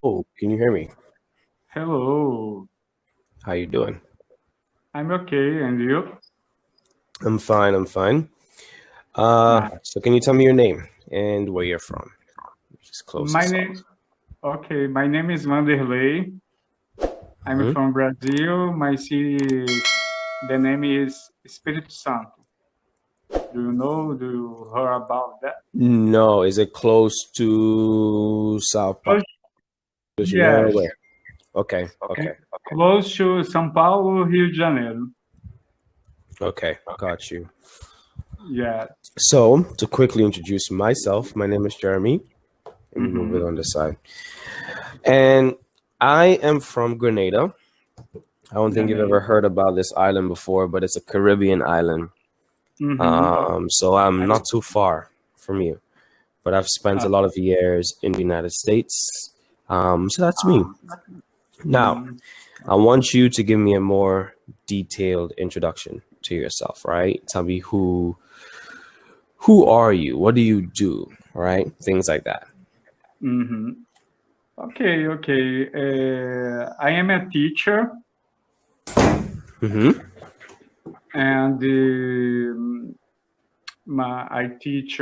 Hello, can you hear me? Hello, How you doing? I'm okay, and you? I'm fine, I'm fine. Nice. So can you tell me your name and where you're from? Just close My this off. name, okay, my name is Vanderlei. I'm Hmm. from Brazil. My city, the name is Espírito Santo. Do you know? Do you hear about that? No, is it close to Sao Paulo Close, de Janeiro? yes, Where? Okay, okay, close to São Paulo, Rio de Janeiro. okay, got you. Yeah. So, to quickly introduce myself, my name is Jeremy. Let me move it Mm-hmm. on this side. And I am from Grenada. I don't think you've ever Grenada. heard about this island before, but it's a Caribbean island. Mm-hmm. So I'm I'm, not too far from you, but I've spent a lot of years in the United States. So that's me. Now, mm, I want you to give me a more detailed introduction to yourself, right? Tell me who are you? What do you do? Right? Things like that. mm-hmm. Okay. I am a teacher, Mm-hmm. and I teach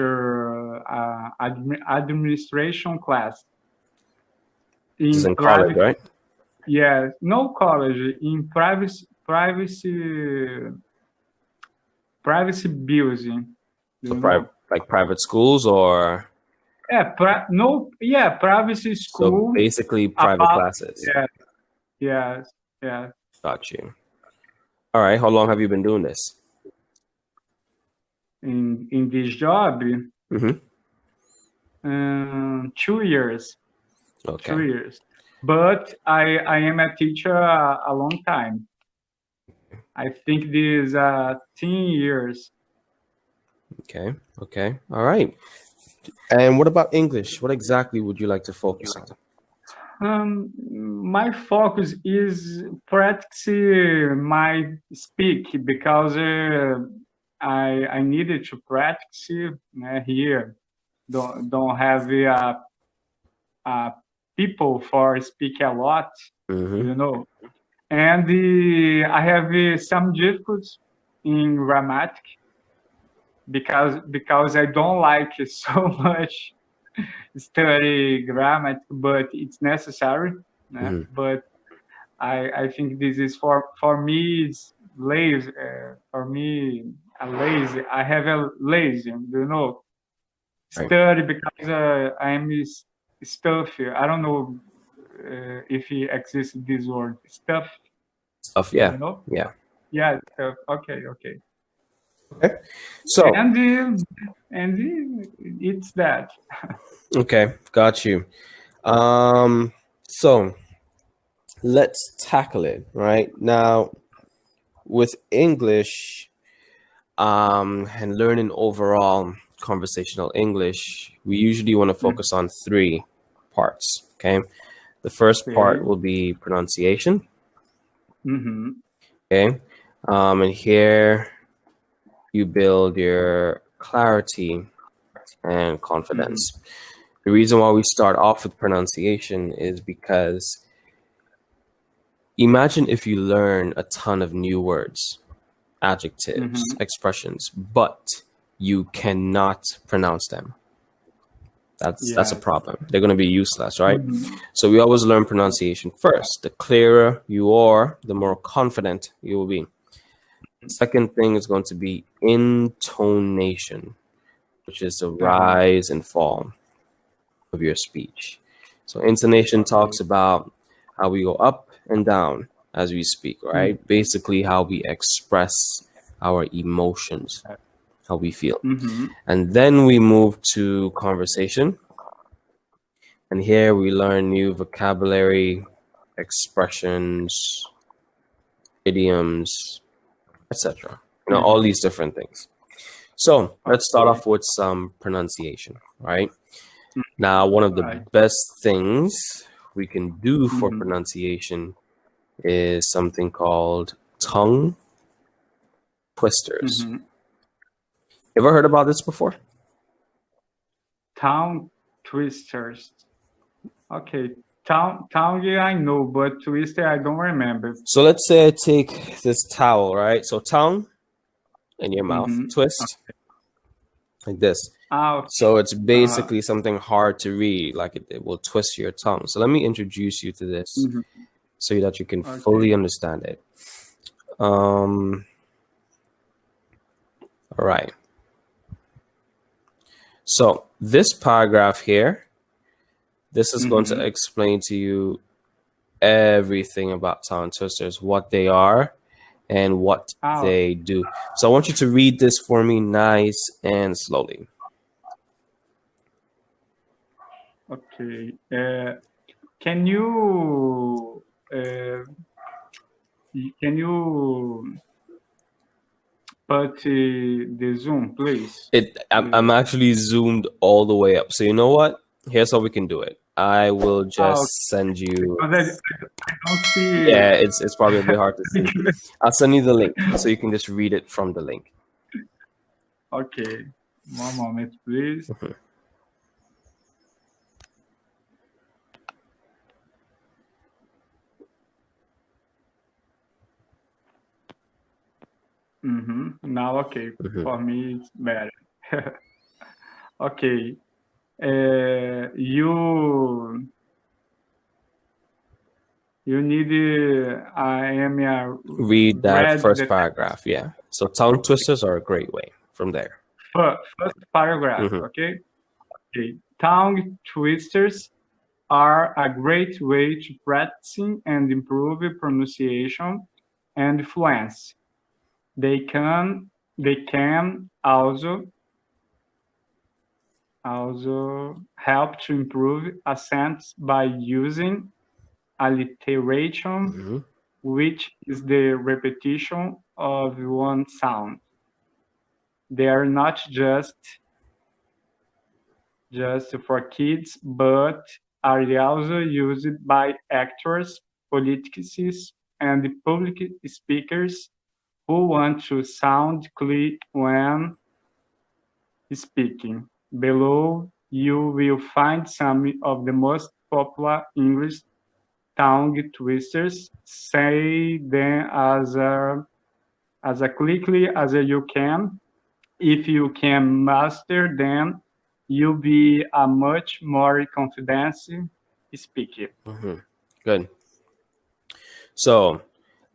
administration class This is in in college, private. right? Yeah, no college in privacy building. Do So you know? like private schools or Yeah, no, yeah, privacy so school basically private about classes. yeah, yes, yeah. Got you. All right. How long have you been doing this? In this job, Mm-hmm. 2 years, Okay. 2 years. But I am a teacher a long time. I think this 10 years. Okay. Okay. All right. And what about English? What exactly would you like to focus on? My focus is practice my speak because I needed to practice here. Don't have uh, people for speak a lot, Mm-hmm. you know. And I have some difficulties in grammatic because I don't like so much study grammar, but it's necessary. Mm-hmm. But I think this is for me it's lazy. For me, a lazy. I have a lazy. Right. Study because I am stuffy. I don't know if it exists this word stuff. Stuff. Yeah. You know? Yeah. Yeah, stuff. Okay. Okay. So, It's that. okay, got you. So let's tackle it right now with English, and learning overall conversational English. We usually want to focus on three parts. Okay. The first Okay. part will be pronunciation. Mm-hmm. Okay. And here you build your clarity and Mm-hmm. confidence. The reason why we start off with pronunciation is because imagine if you learn a ton of new words, adjectives, Mm-hmm. expressions, but you cannot pronounce them. That's a Yes. problem. They're going to be useless, right? Mm-hmm. So we always learn pronunciation first. The clearer you are, the more confident you will be. Second thing is going to be intonation, which is the Uh, rise and fall of your speech. So intonation okay. talks about how we go up and down as we speak, right? Basically how we express our emotions, how we feel. Mm-hmm. And then we move to conversation. And here we learn new vocabulary, expressions, idioms, etc. All these different things. So let's start Okay. off with some pronunciation, right? Now, one of the Right. best things we can do for Mm-hmm. pronunciation is something called tongue twisters. Mm-hmm. Ever heard about this before? Tongue twisters. Okay. tongue I know, but twister I don't remember. So let's say I take this towel, right? So tongue in your mouth, Mm-hmm. twist like this. Ah, okay. So it's basically something hard to read, like it will twist your tongue. So let me introduce you to this Mm-hmm. so that you can Okay. fully understand it. All right. So this paragraph here, this is going to Mm-hmm. explain to you everything about tongue twisters, what they are and what Ah, they do. So I want you to read this for me nice and slowly. okay. Can you put the zoom, please? I'm actually zoomed all the way up. So you know what? Here's how we can do it. I will just Ah, send you. because I don't see. Yeah, it's probably a bit hard to see. I'll send you the link so you can just read it from the link. Okay, one moment, please. Mm-hmm. Now, okay, for me it's better. Okay, you need I am Read that read first the paragraph. Yeah. So tongue twisters are a great way from there. first paragraph. Okay, okay. Tongue twisters are a great way to practicing and improve pronunciation and fluency. They can also help to improve accents by using alliteration, which is the repetition of one sound. They are not just for kids, but are also used by actors, politicians, and public speakers who want to sound clear when speaking. Below, you will find some of the most popular English tongue twisters. Say them as quickly as you can. If you can master them, you'll be a much more confident speaker. Good. So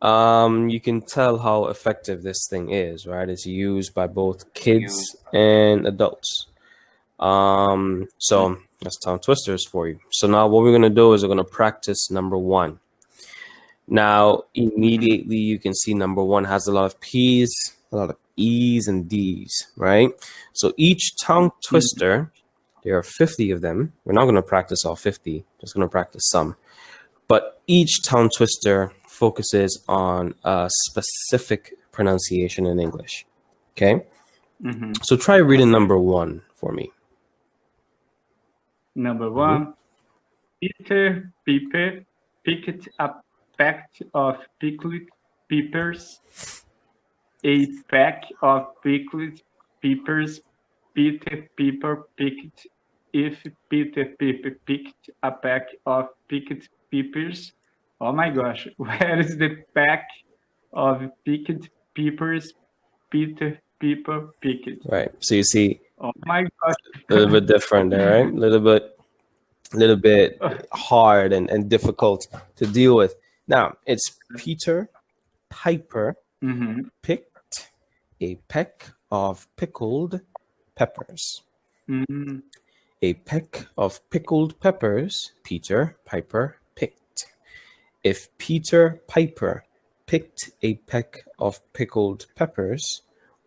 you can tell how effective this thing is, right? It's used by both kids and adults. So that's tongue twisters for you. So now what we're gonna do is we're gonna practice number one. Now immediately you can see number one has a lot of P's, a lot of E's and D's, right? So each tongue twister, there are 50 of them. We're not gonna practice all 50, just gonna practice some. But each tongue twister focuses on a specific pronunciation in English. Okay? So try reading number one for me. Number one, Peter Piper picked a pack of pickled peppers. A pack of pickled peppers. Peter Piper picked. If Peter Piper picked a pack of picked peppers, oh my gosh, where is the pack of picked peppers Peter Piper picked? Right. So you see Oh my gosh. a little bit different there, right? A little bit hard and difficult to deal with. Now it's Peter Piper picked a peck of pickled peppers. A peck of pickled peppers Peter Piper picked. If Peter Piper picked a peck of pickled peppers,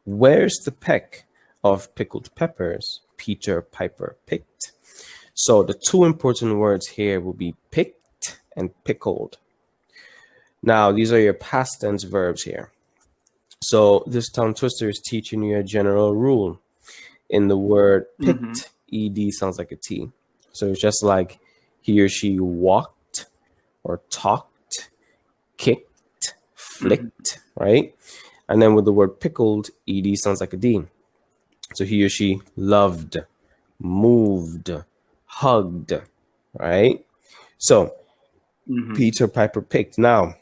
where's the peck of pickled peppers Peter Piper picked? So the two important words here will be picked and pickled. Now, these are your past tense verbs here. So this tongue twister is teaching you a general rule. In the word picked, ed sounds like a T. So it's just like he or she walked or talked, kicked, flicked, right? And then with the word pickled, ed sounds like a D. So he or she loved, moved, hugged, right? So Mhm. Peter Piper picked. Now,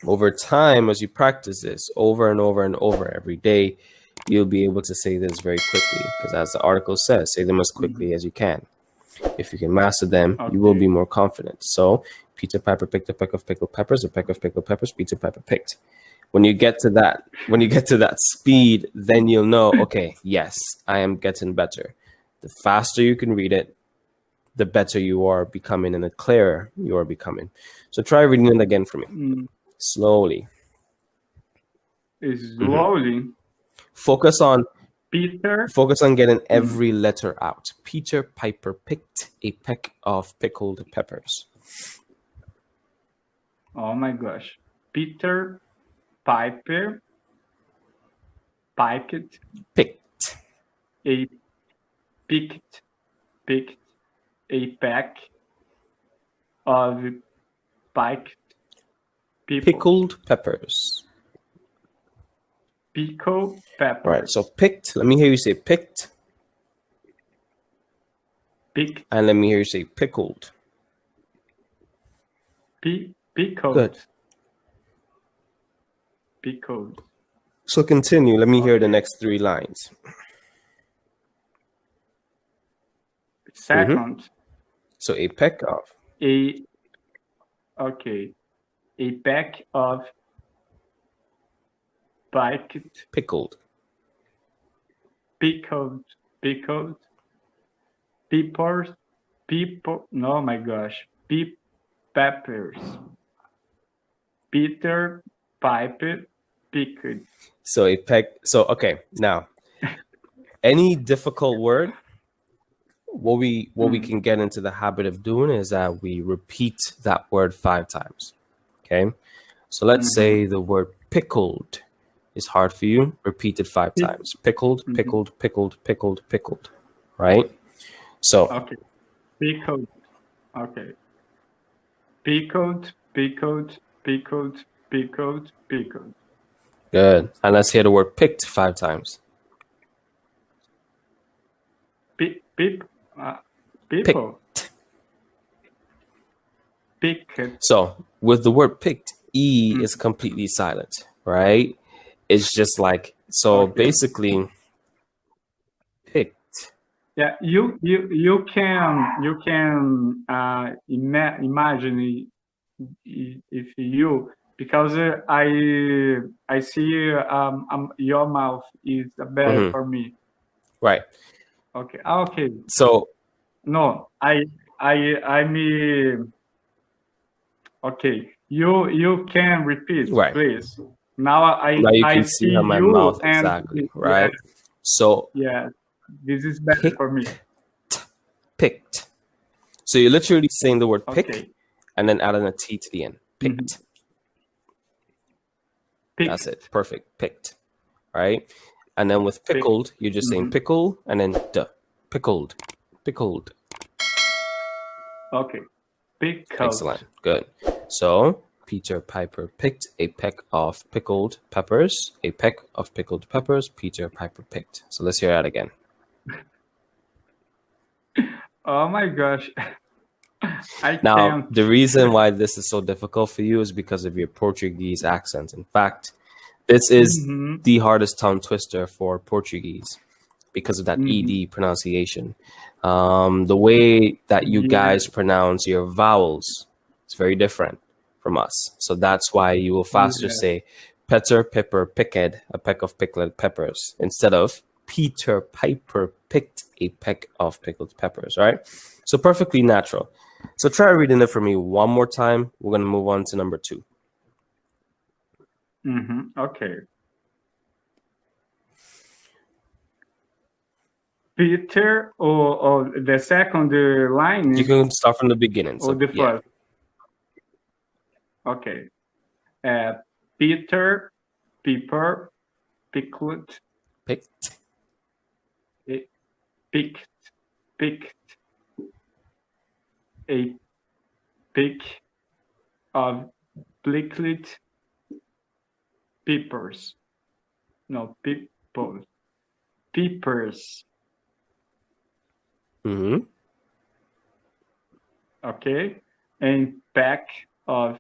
over time, as you practice this over and over and over every day, you'll be able to say this very quickly. Because as the article says, say them as quickly as you can. If you can master them, you will be more confident. So Peter Piper picked a peck of pickled peppers, a peck of pickled peppers, Peter Piper picked. When you get to that speed, then you'll know, okay, yes, I am getting better. The faster you can read it, the better you are becoming and the clearer you are becoming. So try reading it again for me. Slowly. Slowly. Focus on Peter. getting every letter out. Peter Piper picked a peck of pickled peppers. Oh my gosh. Peter Piper picked Picked. a pack of picked Pickled peppers. pickled peppers. All right, so picked. Let me hear you say picked. Picked. And let me hear you say pickled. Pickled. Good. Pickled. So continue. Let me hear the next 3 lines. Second. So a peck of. A pack of picked Pickled. peppers. No, my gosh. Peppers. Peter Piper picked. So a peck. So okay, now any difficult word, what we can get into the habit of doing is that we repeat that word 5 times. Okay, so let's say the word pickled is hard for you. Repeat it 5 times. Pickled, pickled, pickled, pickled, pickled. Right. So okay, pickled. Okay, pickled. Good. And let's hear the word picked 5 times. People. Picked. So with the word picked, E is completely silent, right? It's just like, so basically picked. Yeah, you can imagine if you, because I see your mouth is better for me. Right. Okay. So no, I'm okay. You can repeat, right. please. Now you can see see how my you mouth and exactly, right? So yeah, this is better for me. Picked. So you're literally saying the word pick Okay. and then adding a T to the end. Picked. That's it. Perfect. Picked. Right? And then with pickled, you're just saying pickle and then duh. Pickled. Pickled. Okay. Pickled. Excellent. Good. So Peter Piper picked a peck of pickled peppers. A peck of pickled peppers. Peter Piper picked. So let's hear that again. Oh my gosh. Now, can't. the reason why this is so difficult for you is because of your Portuguese accent. In fact, this is the hardest tongue twister for Portuguese because of that ED pronunciation. The way that you guys pronounce your vowels is very different from us. So that's why you will faster say Peter Piper picked a peck of pickled peppers instead of Peter Piper picked a peck of pickled peppers, right? So perfectly natural. So try reading it for me one more time. We're going to move on to number 2. Okay. Peter or the second line? You can start from the beginning. Or the first? Okay. Peter Piper pickled. Picked. Picked a peck of pickled peppers. No, peppers. Peppers. okay? And pack of